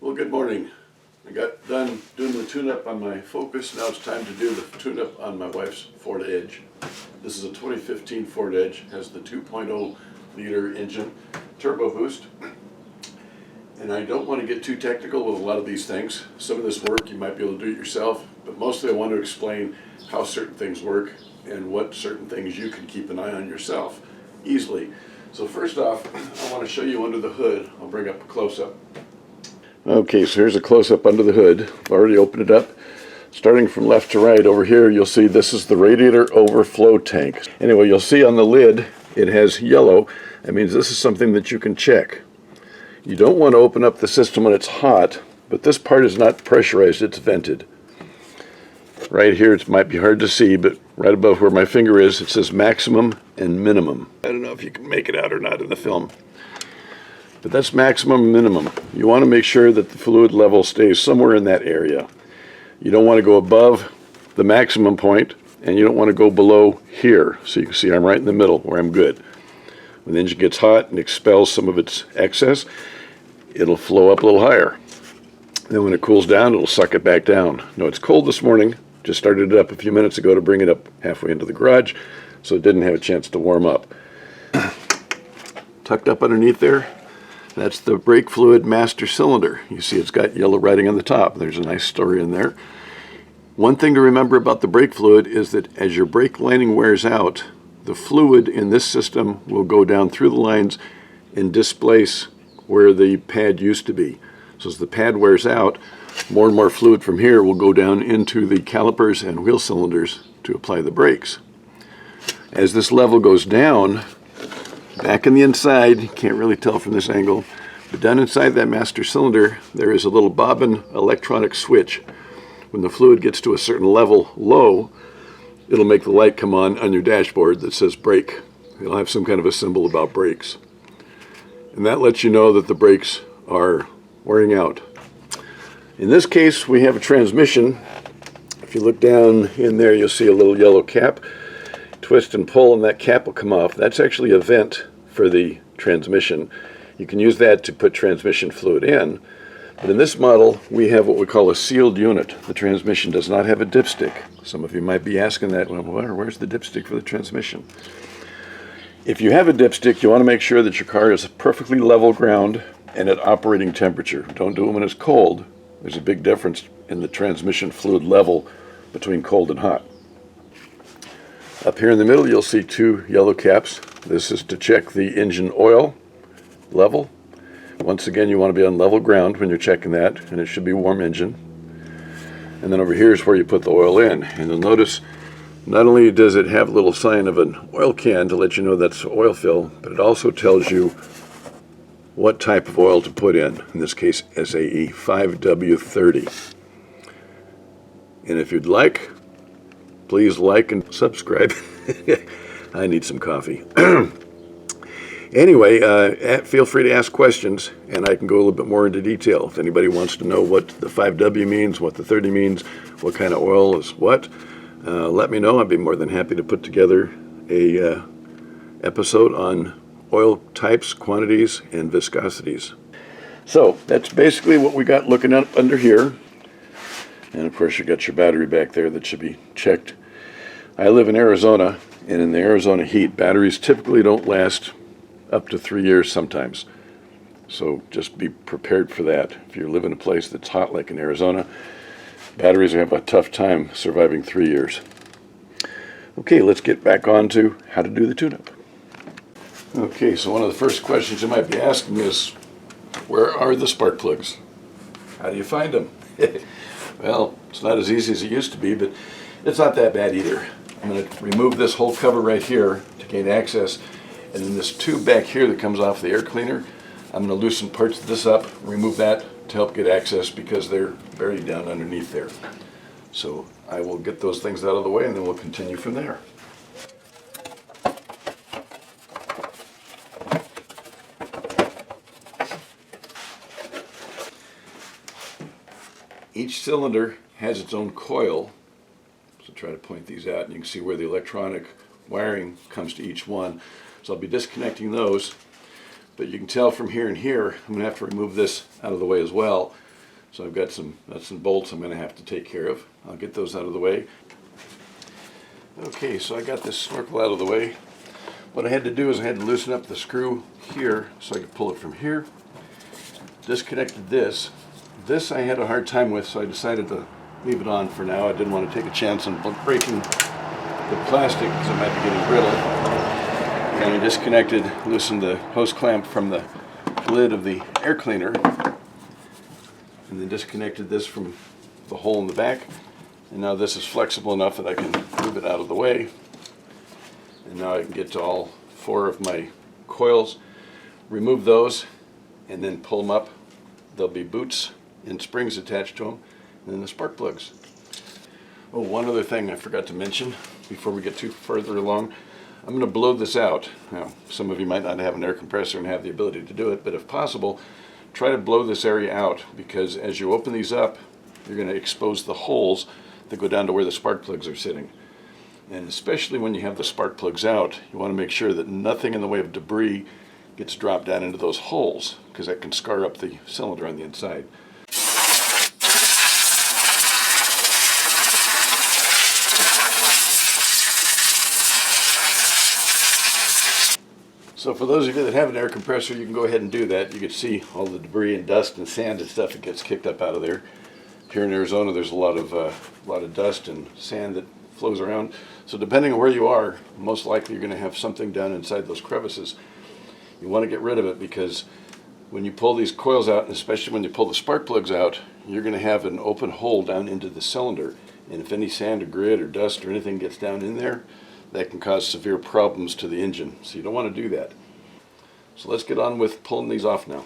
Well, good morning. I got done doing the tune-up on my Focus. Now it's time to do the tune-up on my wife's Ford Edge. This is a 2015 Ford Edge. It has the 2.0 liter engine, turbo boost. And I don't want to get too technical with a lot of these things. Some of this work you might be able to do it yourself, but mostly I want to explain how certain things work and what certain things you can keep an eye on yourself easily. So first off, I want to show you under the hood. I'll bring up a close-up. Okay, so here's a close-up under the hood. I've already opened it up. Starting from left to right, over here you'll see this is the radiator overflow tank. Anyway, you'll see on the lid it has yellow. That means this is something that you can check. You don't want to open up the system when it's hot, but this part is not pressurized, it's vented. Right here it might be hard to see, but right above where my finger is, it says maximum and minimum. I don't know if you can make it out or not in the film. But that's maximum and minimum. You want to make sure that the fluid level stays somewhere in that area. You don't want to go above the maximum point, and you don't want to go below here. So you can see I'm right in the middle where I'm good. When the engine gets hot and expels some of its excess, it'll flow up a little higher. Then when it cools down, it'll suck it back down. Now it's cold this morning. Just started it up a few minutes ago to bring it up halfway into the garage, so it didn't have a chance to warm up. Tucked up underneath there, that's the brake fluid master cylinder. You see it's got yellow writing on the top. There's a nice story in there. One thing to remember about the brake fluid is that as your brake lining wears out, the fluid in this system will go down through the lines and displace where the pad used to be. So as the pad wears out, more and more fluid from here will go down into the calipers and wheel cylinders to apply the brakes. As this level goes down, back in the inside, you can't really tell from this angle, but down inside that master cylinder, there is a little bobbin electronic switch. When the fluid gets to a certain level low, it'll make the light come on your dashboard that says brake. It'll have some kind of a symbol about brakes. And that lets you know that the brakes are wearing out. In this case, we have a transmission. If you look down in there, you'll see a little yellow cap. Twist and pull and that cap will come off. That's actually a vent for the transmission. You can use that to put transmission fluid in. But in this model, we have what we call a sealed unit. The transmission does not have a dipstick. Some of you might be asking that, well, where's the dipstick for the transmission? If you have a dipstick, you want to make sure that your car is perfectly level ground and at operating temperature. Don't do it when it's cold. There's a big difference in the transmission fluid level between cold and hot. Up here in the middle, you'll see two yellow caps. This is to check the engine oil level. Once again, you want to be on level ground when you're checking that, and it should be warm engine. And then over here is where you put the oil in. And you'll notice not only does it have a little sign of an oil can to let you know that's oil fill, but it also tells you what type of oil to put in this case SAE 5W30. And if you'd like, please like and subscribe. I need some coffee. Anyway, feel free to ask questions, and I can go a little bit more into detail. If anybody wants to know what the 5W means, what the 30 means, what kind of oil is what, let me know. I'd be more than happy to put together a episode on oil types, quantities, and viscosities. So that's basically what we got looking up under here. And of course you got your battery back there that should be checked. I live in Arizona, and in the Arizona heat, batteries typically don't last up to 3 years sometimes. So just be prepared for that. If you live in a place that's hot like in Arizona, batteries have a tough time surviving 3 years. Okay, let's get back on to how to do the tune-up. Okay, so one of the first questions you might be asking is, where are the spark plugs? How do you find them? Well, it's not as easy as it used to be, but it's not that bad either. I'm going to remove this whole cover right here to gain access, and then this tube back here that comes off the air cleaner, I'm going to loosen parts of this up, remove that to help get access because they're buried down underneath there. So I will get those things out of the way and then we'll continue from there. Each cylinder has its own coil, so try to point these out and you can see where the electronic wiring comes to each one. So I'll be disconnecting those, but you can tell from here and here, I'm going to have to remove this out of the way as well. So I've got some nuts and bolts I'm going to have to take care of. I'll get those out of the way. Okay, so I got this snorkel out of the way. What I had to do is I had to loosen up the screw here so I could pull it from here. Disconnected this. This I had a hard time with, so I decided to leave it on for now. I didn't want to take a chance on breaking the plastic because it might be getting brittle. And I disconnected, loosened the hose clamp from the lid of the air cleaner, and then disconnected this from the hole in the back. And now this is flexible enough that I can move it out of the way. And now I can get to all 4 of my coils, remove those, and then pull them up. There'll be boots and springs attached to them, and then the spark plugs. Oh, one other thing I forgot to mention before we get too further along. I'm going to blow this out. Now, some of you might not have an air compressor and have the ability to do it, but if possible, try to blow this area out, because as you open these up, you're going to expose the holes that go down to where the spark plugs are sitting. And especially when you have the spark plugs out, you want to make sure that nothing in the way of debris gets dropped down into those holes, because that can scar up the cylinder on the inside. So for those of you that have an air compressor, you can go ahead and do that. You can see all the debris and dust and sand and stuff that gets kicked up out of there. Here in Arizona, there's a lot of dust and sand that flows around. So depending on where you are, most likely you're going to have something down inside those crevices. You want to get rid of it, because when you pull these coils out, and especially when you pull the spark plugs out, you're going to have an open hole down into the cylinder. And if any sand or grit or dust or anything gets down in there, that can cause severe problems to the engine. So you don't want to do that. So let's get on with pulling these off now.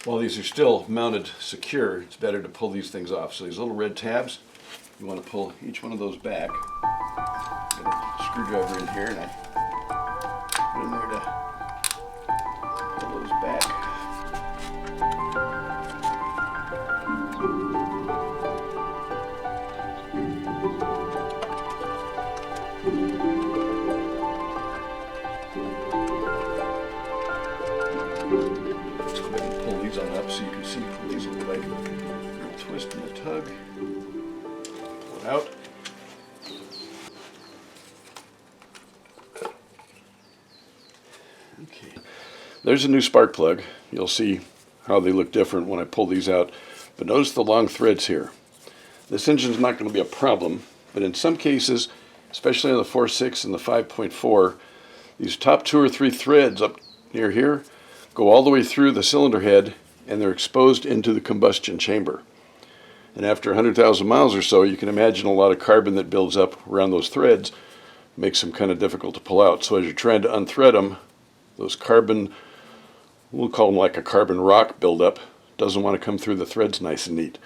While these are still mounted secure, it's better to pull these things off. So these little red tabs, you want to pull each one of those back. Get a screwdriver in here, and I put in there to pull those back. Let's go ahead and pull these on up so you can see what these look like. A twist and a tug. Pull it out. Okay. There's a new spark plug. You'll see how they look different when I pull these out. But notice the long threads here. This engine's not going to be a problem, but in some cases, especially on the 4.6 and the 5.4, these top 2 or 3 threads up near here go all the way through the cylinder head, and they're exposed into the combustion chamber. And after 100,000 miles or so, you can imagine a lot of carbon that builds up around those threads, makes them kind of difficult to pull out. So as you're trying to unthread them, those carbon, we'll call them like a carbon rock buildup, doesn't want to come through the threads nice and neat.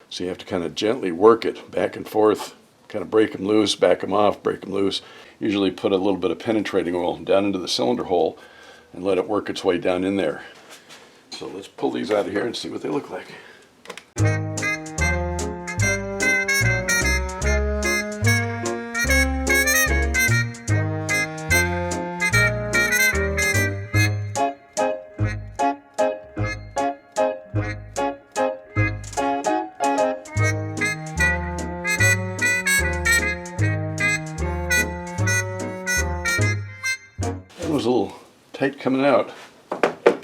So you have to kind of gently work it back and forth, kind of break them loose, back them off, break them loose. Usually put a little bit of penetrating oil down into the cylinder hole and let it work its way down in there. So let's pull these out of here and see what they look like. It was a little tight coming out,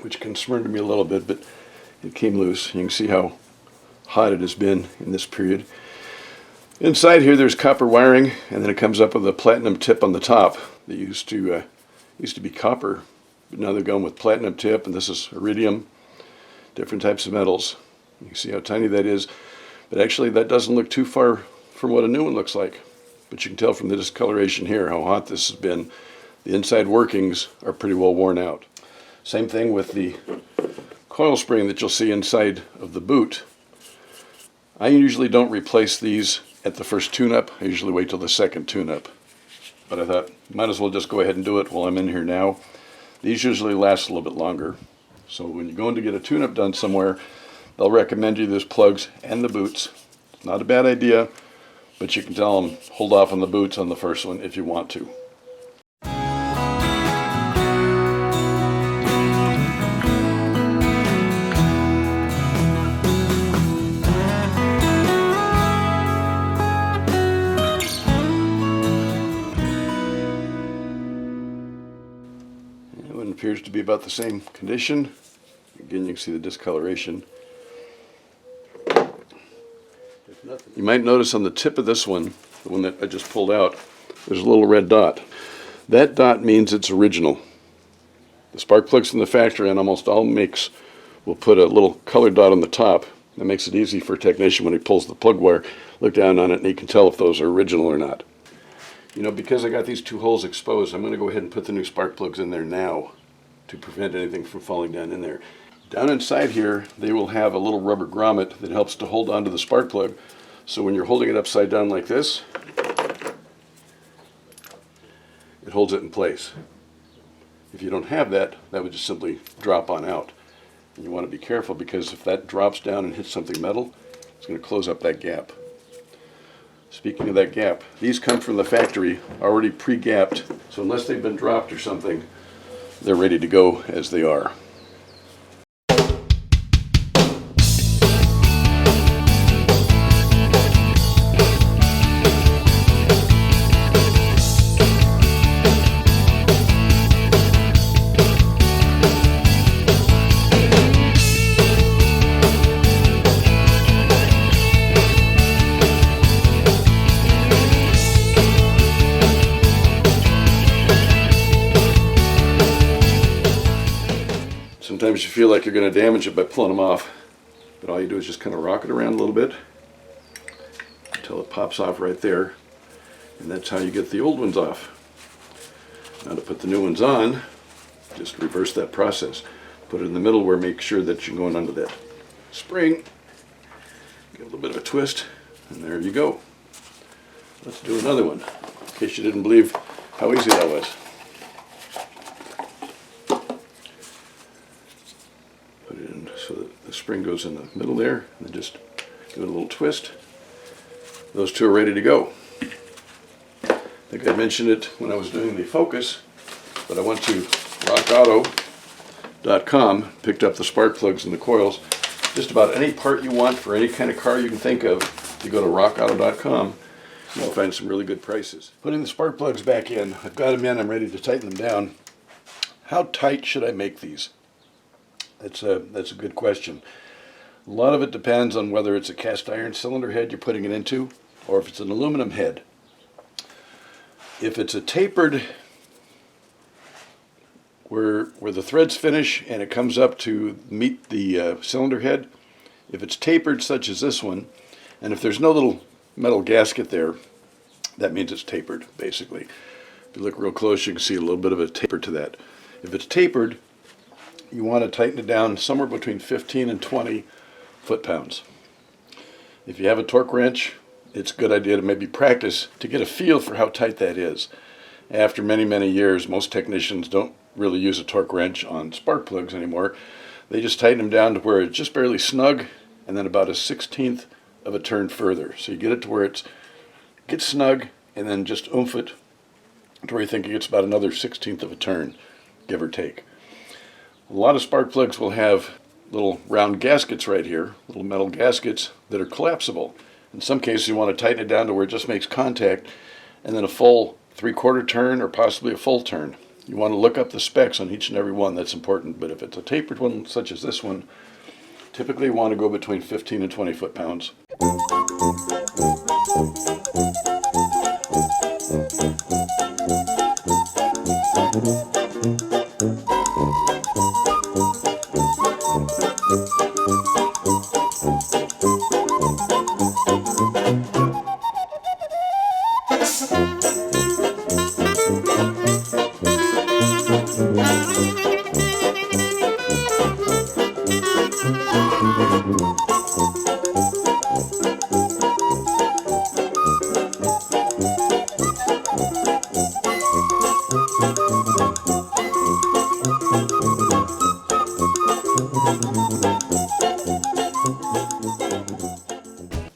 which concerned me a little bit, but it came loose. You can see how hot it has been in this period. Inside here there's copper wiring, and then it comes up with a platinum tip on the top that used to be copper, but now they're going with platinum tip, and this is iridium, different types of metals. You can see how tiny that is, but actually that doesn't look too far from what a new one looks like. But you can tell from the discoloration here how hot this has been. The inside workings are pretty well worn out. Same thing with the coil spring that you'll see inside of the boot. I usually don't replace these at the first tune-up. I usually wait till the second tune-up. But I thought, might as well just go ahead and do it while I'm in here now. These usually last a little bit longer. So when you're going to get a tune-up done somewhere, they'll recommend you those plugs and the boots. It's not a bad idea, but you can tell them hold off on the boots on the first one if you want to. appears to be about the same condition. Again, you can see the discoloration. You might notice on the tip of this one, the one that I just pulled out, there's a little red dot. That dot means it's original. The spark plugs from the factory on almost all makes will put a little colored dot on the top. That makes it easy for a technician when he pulls the plug wire, look down on it and he can tell if those are original or not. You know, because I got these two holes exposed, I'm going to go ahead and put the new spark plugs in there now to prevent anything from falling down in there. Down inside here, they will have a little rubber grommet that helps to hold onto the spark plug. So when you're holding it upside down like this, it holds it in place. If you don't have that, that would just simply drop on out. And you want to be careful because if that drops down and hits something metal, it's going to close up that gap. Speaking of that gap, these come from the factory already pre-gapped, so unless they've been dropped or something, they're ready to go as they are. Sometimes you feel like you're going to damage it by pulling them off, but all you do is just kind of rock it around a little bit until it pops off right there, and that's how you get the old ones off. Now to put the new ones on, just reverse that process. Put it in the middle where make sure that you're going under that spring. Give it a little bit of a twist, and there you go. Let's do another one, in case you didn't believe how easy that was. Put it in so that the spring goes in the middle there, and then just give it a little twist. Those two are ready to go. I think I mentioned it when I was doing the Focus, but I went to rockauto.com, picked up the spark plugs and the coils. Just about any part you want for any kind of car you can think of, if you go to rockauto.com, you'll find some really good prices. Putting the spark plugs back in, I've got them in, I'm ready to tighten them down. How tight should I make these? That's a good question. A lot of it depends on whether it's a cast iron cylinder head you're putting it into, or if it's an aluminum head. If it's a tapered, where the threads finish and it comes up to meet the cylinder head, if it's tapered such as this one, and if there's no little metal gasket there, that means it's tapered, basically. If you look real close, you can see a little bit of a taper to that. If it's tapered, you want to tighten it down somewhere between 15 and 20 foot-pounds. If you have a torque wrench, it's a good idea to maybe practice to get a feel for how tight that is. After many, many years, most technicians don't really use a torque wrench on spark plugs anymore. They just tighten them down to where it's just barely snug, and then about a 1/16 of a turn further. So you get it to where it gets snug, and then just oomph it to where you think it gets about another 1/16 of a turn, give or take. A lot of spark plugs will have little round gaskets right here, little metal gaskets that are collapsible. In some cases you want to tighten it down to where it just makes contact, and then a full 3/4 turn or possibly a full turn. You want to look up the specs on each and every one, that's important, but if it's a tapered one such as this one, typically you want to go between 15 and 20 foot-pounds.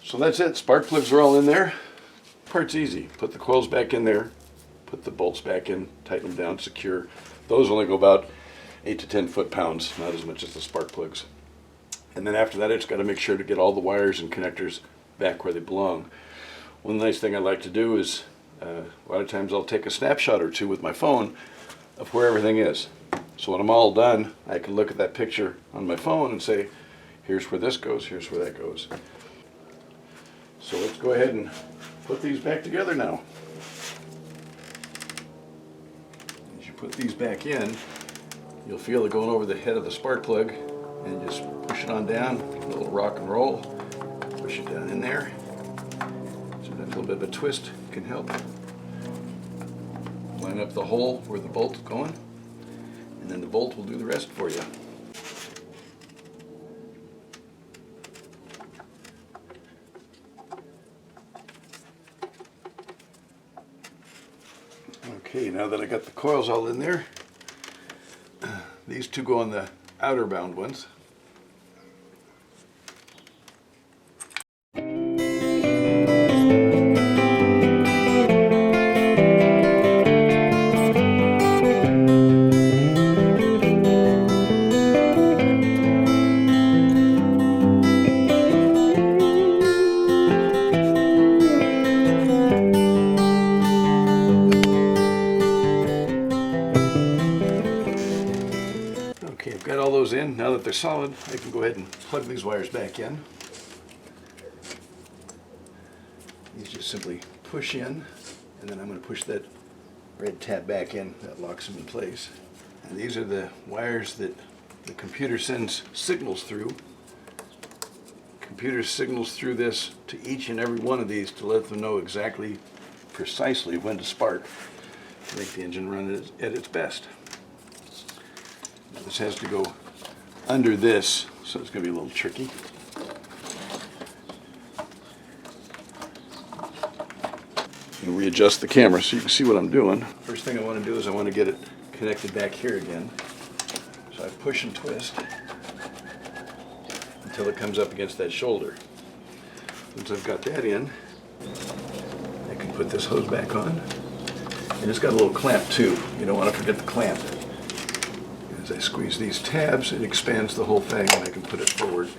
So that's it. Spark plugs are all in there. Part's easy. Put the coils back in there, put the bolts back in, tighten them down, secure. Those only go about 8 to 10 foot-pounds, not as much as the spark plugs. And then after that, I just got to make sure to get all the wires and connectors back where they belong. One nice thing I like to do is a lot of times I'll take a snapshot or two with my phone of where everything is. So when I'm all done, I can look at that picture on my phone and say, here's where this goes, here's where that goes. So let's go ahead and put these back together now. As you put these back in, you'll feel it going over the head of the spark plug, and just push it on down, a little rock and roll, push it down in there. So that little bit of a twist can help. Line up the hole where the bolt's going, and then the bolt will do the rest for you. Okay, now that I got the coils all in there, these two go on the outer bound ones. Okay, I've got all those in. Now that they're solid, I can go ahead and plug these wires back in. These just simply push in, and then I'm going to push that red tab back in. That locks them in place. And these are the wires that the computer sends signals through. Computer signals through this to each and every one of these to let them know exactly, precisely when to spark to make the engine run at its best. Now this has to go under this, so it's going to be a little tricky. And readjust the camera so you can see what I'm doing. First thing I want to do is I want to get it connected back here again. So I push and twist until it comes up against that shoulder. Once I've got that in, I can put this hose back on. And it's got a little clamp too. You don't want to forget the clamp. As I squeeze these tabs, it expands the whole thing, and I can put it forward,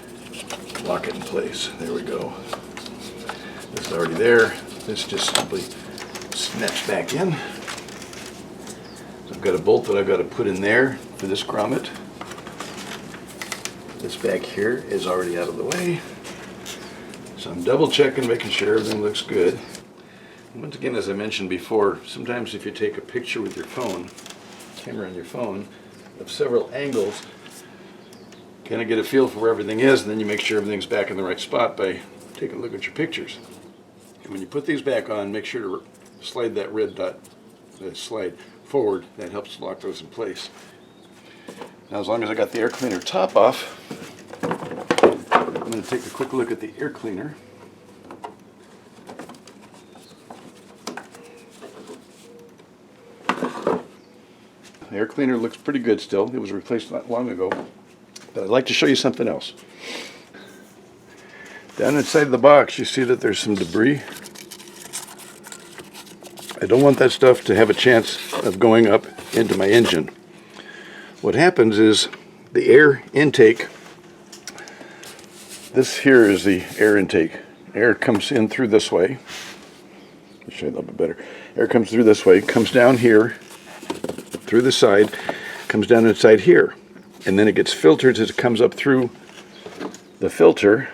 lock it in place. There we go. This is already there. This just simply snaps back in. So I've got a bolt that I've got to put in there for this grommet. This back here is already out of the way. So I'm double checking, making sure everything looks good. And once again, as I mentioned before, sometimes if you take a picture with your phone, camera on your phone, of several angles, kind of get a feel for where everything is, and then you make sure everything's back in the right spot by taking a look at your pictures. And when you put these back on, make sure to slide that red dot, slide forward. That helps lock those in place. Now, as long as I got the air cleaner top off, I'm going to take a quick look at the air cleaner. The air cleaner looks pretty good still. It was replaced not long ago. But I'd like to show you something else. Down inside the box, you see that there's some debris. I don't want that stuff to have a chance of going up into my engine. What happens is the air intake, this here is the air intake. Air comes in through this way. Let me show you a little bit better. Air comes through this way, comes down here, through the side, comes down inside here, and then it gets filtered as it comes up through the filter,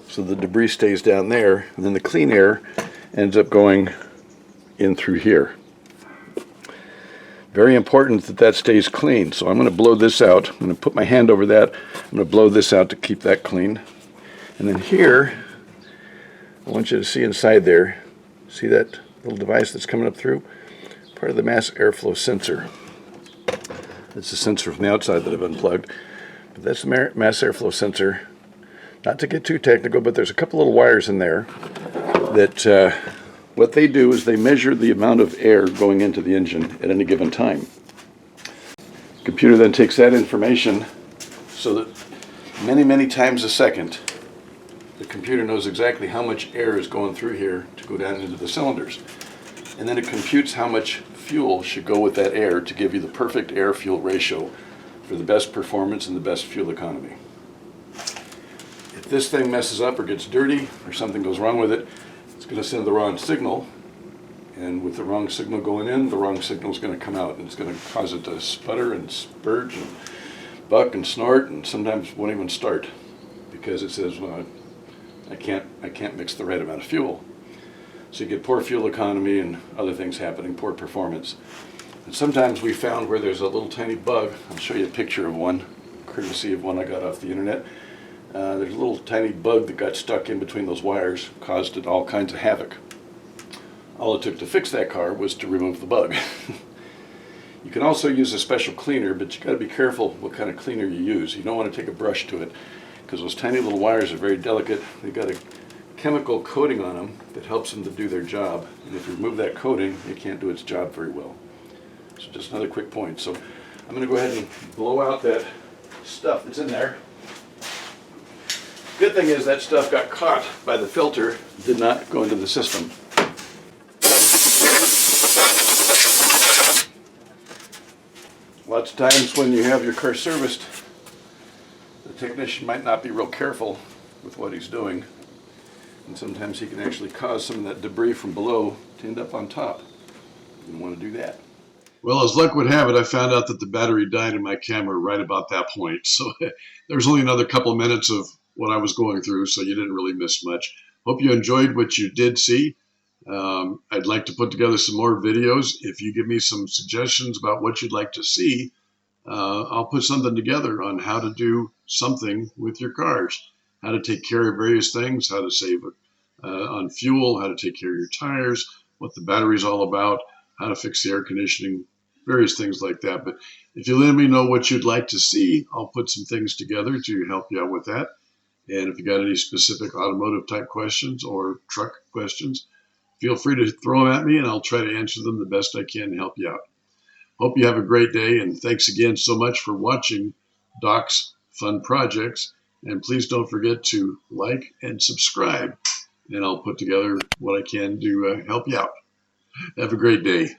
so the debris stays down there, and then the clean air ends up going in through here. Very important that that stays clean, so I'm going to blow this out. I'm going to put my hand over that. I'm going to blow this out to keep that clean. And then here, I want you to see inside there, see that little device that's coming up through? Part of the mass airflow sensor. It's a sensor from the outside that I've unplugged. But that's the mass airflow sensor. Not to get too technical, but there's a couple little wires in there that what they do is they measure the amount of air going into the engine at any given time. The computer then takes that information so that many times a second, the computer knows exactly how much air is going through here to go down into the cylinders. And then it computes how much fuel should go with that air to give you the perfect air-fuel ratio for the best performance and the best fuel economy. If this thing messes up or gets dirty or something goes wrong with it, it's going to send the wrong signal, And with the wrong signal going in, the wrong signal is going to come out, and it's going to cause it to sputter and spurge and buck and snort, and sometimes won't even start because it says, well, I can't mix the right amount of fuel. So you get poor fuel economy and other things happening, poor performance. And sometimes we found where there's a little tiny bug. I'll show you a picture of one, courtesy of one I got off the internet. There's a little tiny bug that got stuck in between those wires, caused it all kinds of havoc. All it took to fix that car was to remove the bug. You can also use a special cleaner, but you got to be careful what kind of cleaner you use. You don't want to take a brush to it because those tiny little wires are very delicate. They've got a chemical coating on them that helps them to do their job. And if you remove that coating, it can't do its job very well. So just another quick point. So I'm going to go ahead and blow out that stuff that's in there. Good thing is that stuff got caught by the filter, did not go into the system. Lots of times when you have your car serviced, the technician might not be real careful with what he's doing. And sometimes he can actually cause some of that debris from below to end up on top. You don't want to do that. Well, as luck would have it, I found out that the battery died in my camera right about that point. So there's only another couple of minutes of what I was going through, so you didn't really miss much. Hope you enjoyed what you did see. I'd like to put together some more videos. If you give me some suggestions about what you'd like to see, I'll put something together on how to do something with your cars, how to take care of various things, how to save on fuel, how to take care of your tires, what the battery's all about, how to fix the air conditioning, various things like that. But if you let me know what you'd like to see, I'll put some things together to help you out with that. And if you got any specific automotive type questions or truck questions, feel free to throw them at me and I'll try to answer them the best I can and help you out. Hope you have a great day, and thanks again so much for watching Doc's Fun Projects. And please don't forget to like and subscribe, and I'll put together what I can to help you out. Have a great day.